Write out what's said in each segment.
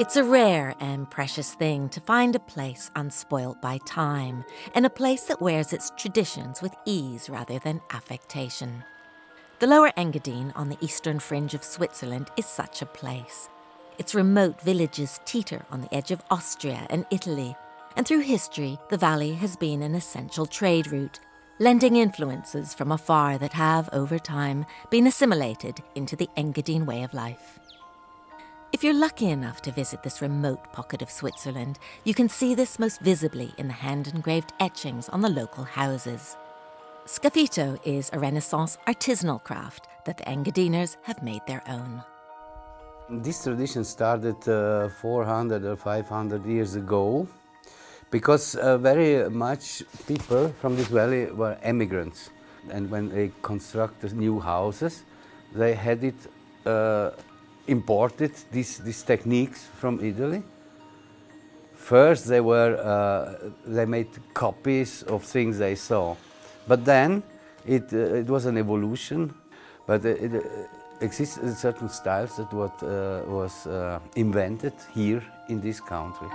It's a rare and precious thing to find a place unspoilt by time, and a place that wears its traditions with ease rather than affectation. The Lower Engadine on the eastern fringe of Switzerland is such a place. Its remote villages teeter on the edge of Austria and Italy, and through history the valley has been an essential trade route, lending influences from afar that have, over time, been assimilated into the Engadine way of life. If you're lucky enough to visit this remote pocket of Switzerland, you can see this most visibly in the hand-engraved etchings on the local houses. Sgraffito is a Renaissance artisanal craft that the Engadiners have made their own. This tradition started 400 or 500 years ago because very much people from this valley were emigrants. And when they constructed new houses, they had it imported these techniques from Italy. First they made copies of things they saw, but then it was an evolution. But it existed certain styles that was invented here in this country.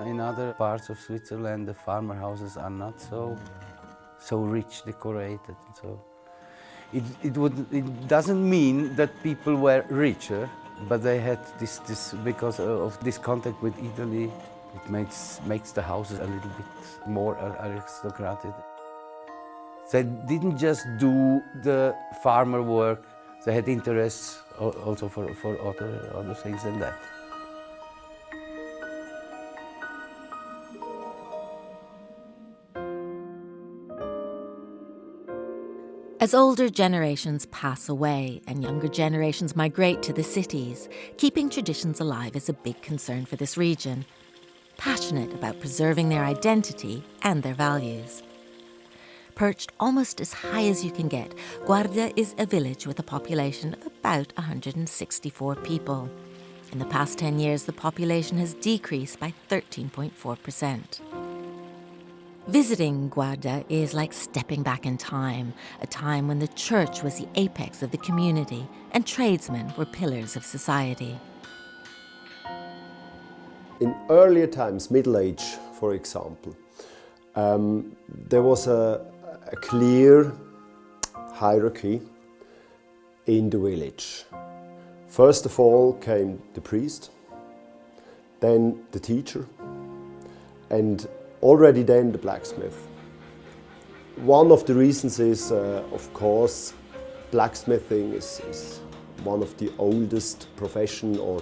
In other parts of Switzerland, the farmer houses are not so rich decorated. So it doesn't mean that people were richer, but they had this because of this contact with Italy. It makes the houses a little bit more aristocratic. They didn't just do the farmer work; they had interests also for other things than that. As older generations pass away and younger generations migrate to the cities, keeping traditions alive is a big concern for this region, passionate about preserving their identity and their values. Perched almost as high as you can get, Guardia is a village with a population of about 164 people. In the past 10 years, the population has decreased by 13.4%. Visiting Guardia is like stepping back in time, a time when the church was the apex of the community and tradesmen were pillars of society. In earlier times, Middle Age, for example, there was a clear hierarchy in the village. First of all came the priest, then the teacher, and already then the blacksmith. One of the reasons is, of course, blacksmithing is one of the oldest profession, or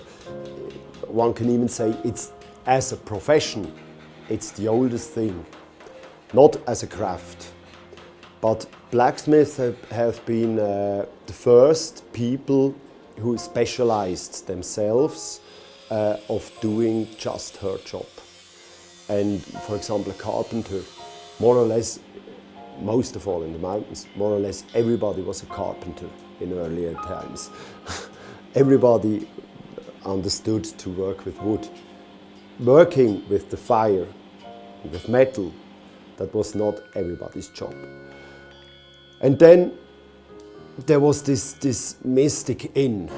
one can even say it's, as a profession, it's the oldest thing, not as a craft. But blacksmiths have been the first people who specialized themselves of doing just her job. And for example, a carpenter, more or less, most of all in the mountains, more or less everybody was a carpenter in earlier times. Everybody understood to work with wood. Working with the fire, with metal, that was not everybody's job. And then there was this mystic in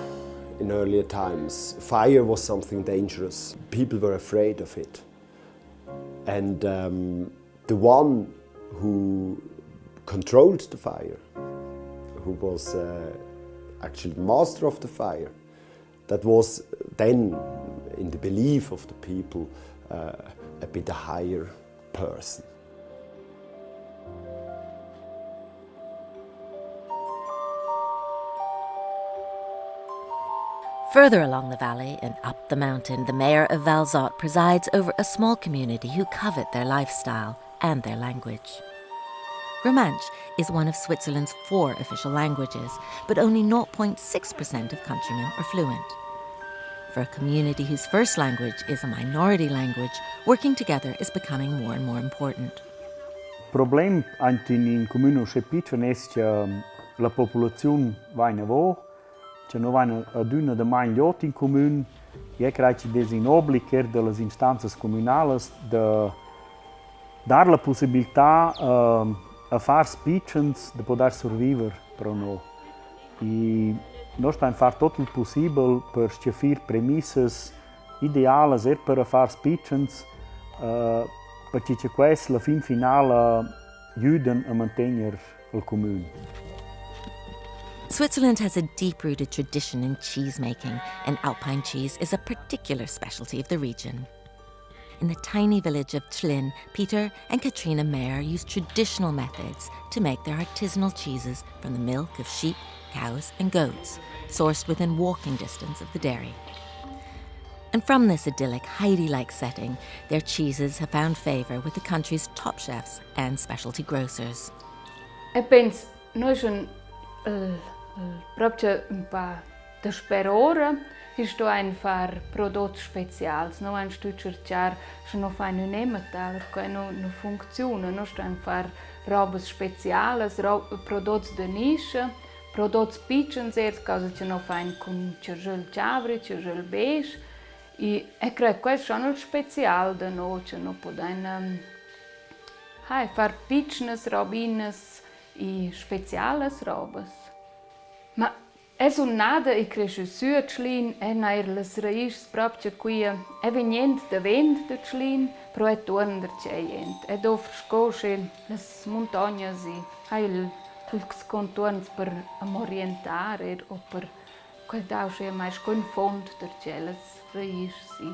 earlier times. Fire was something dangerous. People were afraid of it. And the one who controlled the fire, who was actually the master of the fire, that was then, in the belief of the people, a bit a higher person. Further along the valley and up the mountain, the mayor of Valsot presides over a small community who covet their lifestyle and their language. Romansh is one of Switzerland's 4 official languages, but only 0.6% of countrymen are fluent. For a community whose first language is a minority language, working together is becoming more and more important. Il problema in comune Schepitschen è che la popolazione va in avanti, che non vanno ad una de mai gli in comune, e credo che è un obbligo delle istanze comunali di dare la possibilità a fare spiccions di poter sopravvivere per noi. E noi stiamo fare tutto il possibile per scegliere premisse ideali per fare spiccions, perché questo, alla fin finale, aiuta a mantenere il comune. Switzerland has a deep-rooted tradition in cheese-making, and Alpine cheese is a particular specialty of the region. In the tiny village of Tschlin, Peter and Katrina Mayer use traditional methods to make their artisanal cheeses from the milk of sheep, cows and goats, sourced within walking distance of the dairy. And from this idyllic, Heidi-like setting, their cheeses have found favour with the country's top chefs and specialty grocers. E penso, noi siamo proprio un po' da sperare, sto a fare prodotti speciali, non a cercare se non fa un ematal, che non funziona, non sto a fare robe speciali, prodotti di nicchia, prodotti piccoli, cosa che non fanno con cergel ciavri, cergel beige. E credo che questo è il speciale di noi, che non possiamo fare piccole robine e speciali robe. Ma è un nada e cresce su Tschlin, e nair les raíces proprio qui, è venient de vent de Tschlin, però è torn der ceient. E do frescosce les montañas e ils contorns per orientare o per quel dausche mais con fond der celes raíces e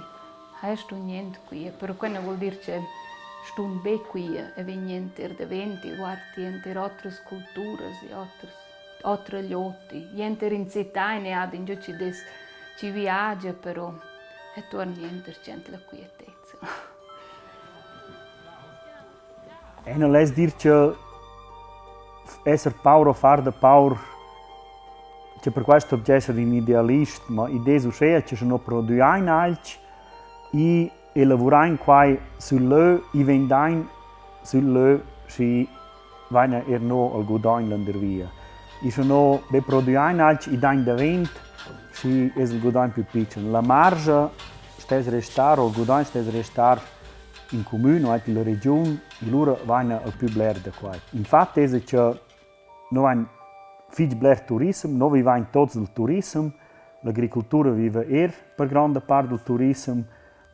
hai sto niente qui, però quello vuol dire che stun be qui e venient de vent e guardi ter altre culture e altre giotti. Niente in città ne ha in giù ci viaggia, però è torna niente c'è la quietezza. E non è dire che essere paura o fare da paura, che per questo bisogna essere un idealista, ma l'idea è che se non produciamo in alci e lavoriamo qua sull'e e vendiamo sull'e si vanno a no al guadagno della via. E se non produciamo in alci e danno da vento, si è il guadagno più piccolo. La margia sta a restare, o il guadagno sta a restare in comune o in regione, e loro vanno al più bler da qua. Infatti è che noi abbiamo figlio bler turismo, noi viviamo tutti del turismo, l'agricoltura vive per grande parte del turismo,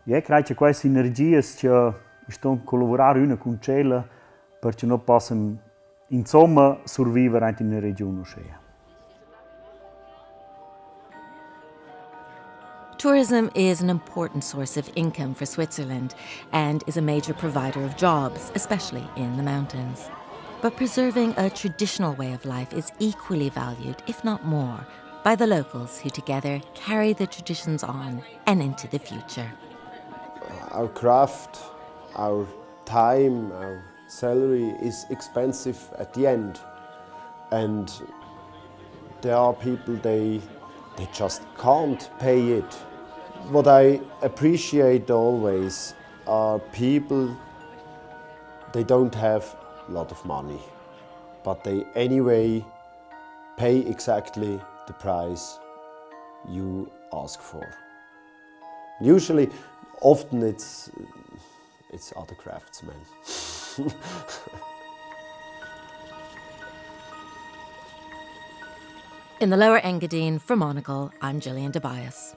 e credo che queste energie che stanno a collaborare una con l'altra perché noi possiamo insomma sopravvivere anche nella regione oscena. Tourism is an important source of income for Switzerland and is a major provider of jobs, especially in the mountains. But preserving a traditional way of life is equally valued, if not more, by the locals who together carry the traditions on and into the future. Our craft, our time, our salary is expensive at the end. And there are people, they just can't pay it. What I appreciate always are people, they don't have a lot of money, but they anyway pay exactly the price you ask for. Usually, often it's other craftsmen. In the Lower Engadine, for Monocle, I'm Gillian Tobias.